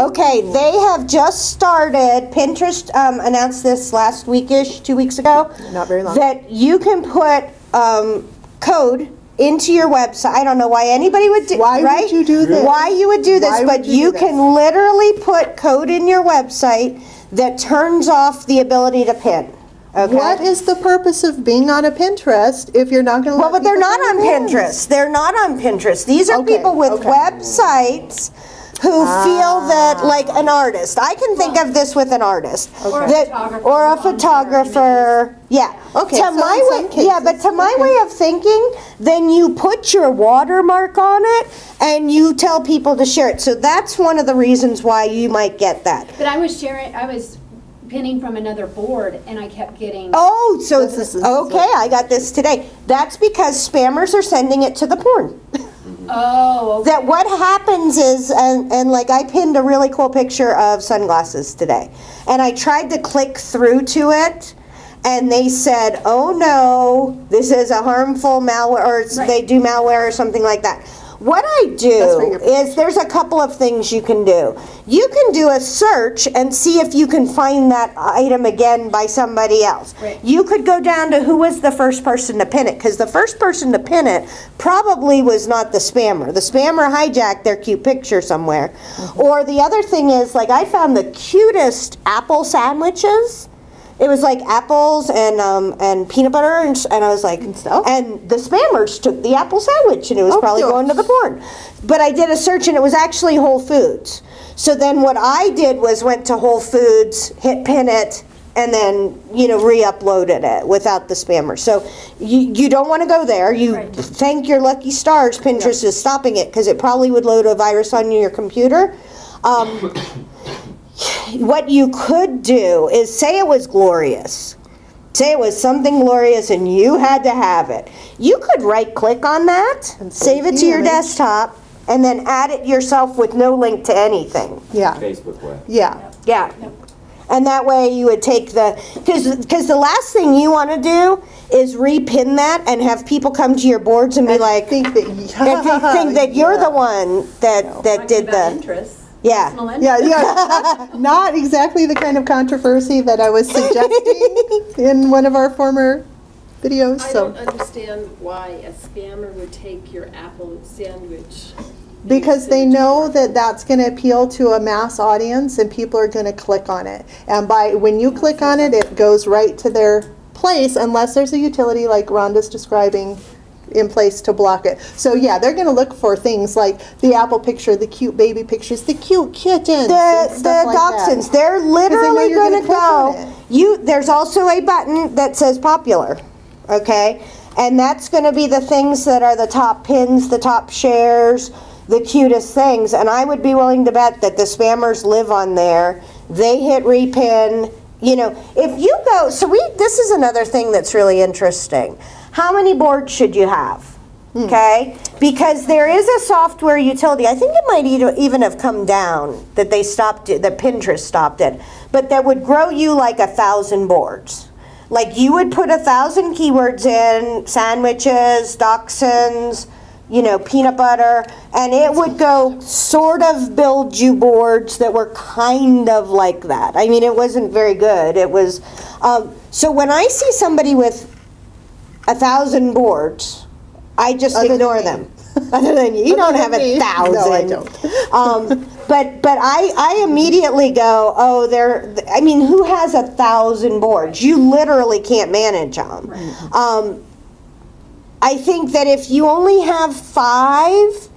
Okay, they have just started, Pinterest announced this last weekish, 2 weeks ago. Not very long. That you can put code into your website. I don't know why anybody would do, Why right? would you do this? Why you would do this, Why but would you you do can this? literally put code in your website that turns off the ability to pin. Okay? What is the purpose of being on a Pinterest if you're not going to? Well, but they're not on Pinterest. They're not on Pinterest. These are Okay, people with okay. websites who feel that, like an artist. I can think of this with an artist. Or a That- photographer or a on their photographer. Yeah. Okay, To so my in way, some yeah, but to my way of thinking, then you put your watermark on it and you tell people to share it. So that's one of the reasons why you might get that. But I was pinning from another board and I kept getting. Oh, so This is- okay, I got this today. That's because spammers are sending it to the porn. Oh, okay. That what happens is, and like I pinned a really cool picture of sunglasses today, and I tried to click through to it, and they said, oh no, this is a harmful malware, or Right. they do malware or something like that. What I That's do what you're- is there's a couple of things you can do. You can do a search and see if you can find that item again by somebody else. Right. You could go down to who was the first person to pin it, because the first person to pin it probably was not the spammer. The spammer hijacked their cute picture somewhere. Or the other thing is, like, I found the cutest apple sandwiches. It was like apples and peanut butter, and I was like, stuff? and the spammers took the apple sandwich, and it was Oh, probably cute. going to the porn. But I did a search, and it was actually Whole Foods. So then what I did was went to Whole Foods, hit pin it, and then, you know, re-uploaded it without the spammer. So you don't want to go there. You Right. thank your lucky stars Pinterest is stopping it, because it probably would load a virus on your computer. What you could do is say it was glorious. Say it was something glorious and you had to have it. You could right click on that, And save it the to your image. desktop, and then add it yourself with no link to anything. Yeah, Facebook way. yeah. Yeah. And that way you would take the, because the last thing you want to do is repin that and have people come to your boards and be like, Think that, if they think that you're the one that did the, Interests. yeah. Personal Yeah, interests. yeah, not exactly the kind of controversy that I was suggesting in one of our former videos, I so. don't understand why a spammer would take your apple sandwich. and Because send they it to know your- that that's going to appeal to a mass audience and people are going to click on it. And when you click on it, it goes right to their place unless there's a utility like Rhonda's describing in place to block it. So yeah, they're going to look for things like the apple picture, the cute baby pictures, the cute kittens, and The stuff like dachshunds, that. they're literally you're going gonna to click on it. go. There's also a button that says popular, okay? And that's going to be the things that are the top pins, the top shares, the cutest things. And I would be willing to bet that the spammers live on there. They hit repin. You know, if you go, this is another thing that's really interesting. How many boards should you have? Okay? Because there is a software utility, I think it might even have come down, that they stopped it, that Pinterest stopped it, but that would grow you like 1,000 boards. Like you would put 1,000 keywords in, sandwiches, dachshunds, you know, peanut butter, and it would go sort of build you boards that were kind of like that. I mean, it wasn't very good. It was, so when I see somebody with 1,000 boards, I just Other than ignore me. them. Other than you, you don't have me. 1,000. No, I don't. But I immediately go, oh, I mean, who has 1,000 boards? You literally can't manage them. I think that if you only have 5,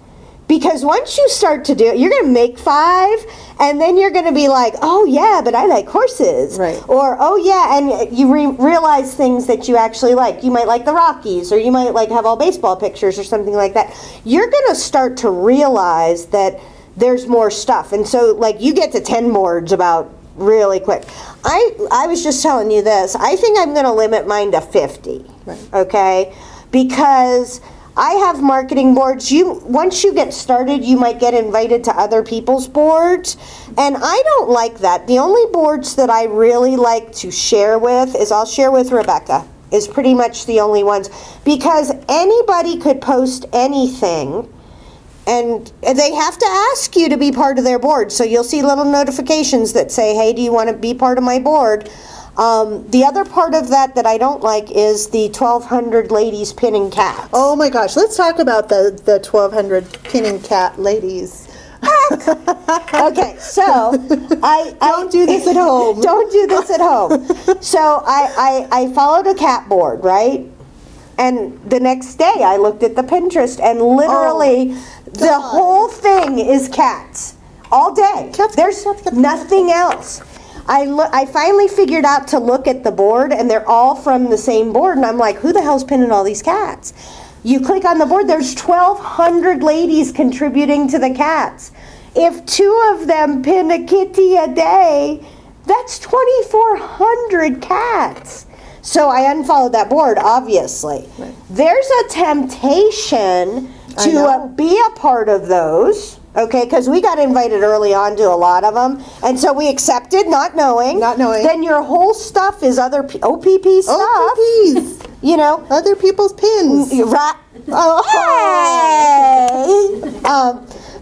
because once you start to do it, you're going to make 5, and then you're going to be like, oh yeah, but I like horses. Right. Or, oh yeah, and you realize things that you actually like. You might like the Rockies, or you might like have all baseball pictures or something like that. You're going to start to realize that there's more stuff. And so like you get to 10 boards about really quick. I was just telling you this. I think I'm going to limit mine to 50. Right. Okay? Because I have marketing boards. Once you get started, you might get invited to other people's boards, and I don't like that. The only boards that I really like to share with is I'll share with Rebecca. Is pretty much the only ones, because anybody could post anything, And they have to ask you to be part of their board. So you'll see little notifications that say, hey, do you want to be part of my board? The other part of that I don't like is the 1,200 ladies pinning cats. Oh my gosh, let's talk about the 1,200 pinning cat ladies. Okay, so Don't do this at home. Don't do this at home. So I followed a cat board, right? And the next day I looked at the Pinterest, and literally the whole thing is cats all day. There's nothing else. I finally figured out to look at the board, and they're all from the same board, and I'm like, who the hell's pinning all these cats? You click on the board, there's 1,200 ladies contributing to the cats. If 2 of them pin a kitty a day, that's 2,400 cats. So I unfollowed that board, obviously. Right. There's a temptation to be a part of those, okay, because we got invited early on to a lot of them, and so we accepted, not knowing. Not knowing. Then your whole stuff is other OPP stuff. OPPs. You know. Other people's pins. Right. Oh, hey!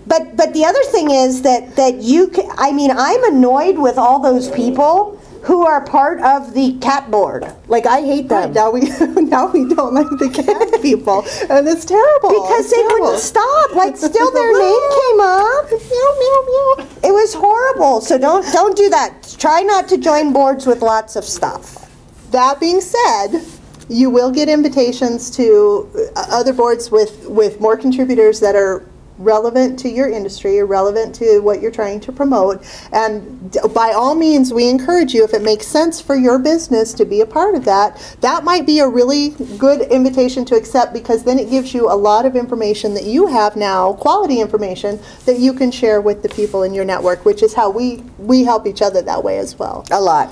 But the other thing is that you can, I mean, I'm annoyed with all those people who are part of the cat board. Like, I hate them. Now we don't like the cat people, and it's terrible. Because they wouldn't stop. Like, still their name came up. Meow, meow, meow. It was horrible. So don't do that. Try not to join boards with lots of stuff. That being said, you will get invitations to other boards with more contributors that are relevant to your industry or relevant to what you're trying to promote. And by all means, we encourage you, if it makes sense for your business to be a part of that, that might be a really good invitation to accept, because then it gives you a lot of information that you have now, quality information, that you can share with the people in your network, which is how we help each other that way as well. A lot.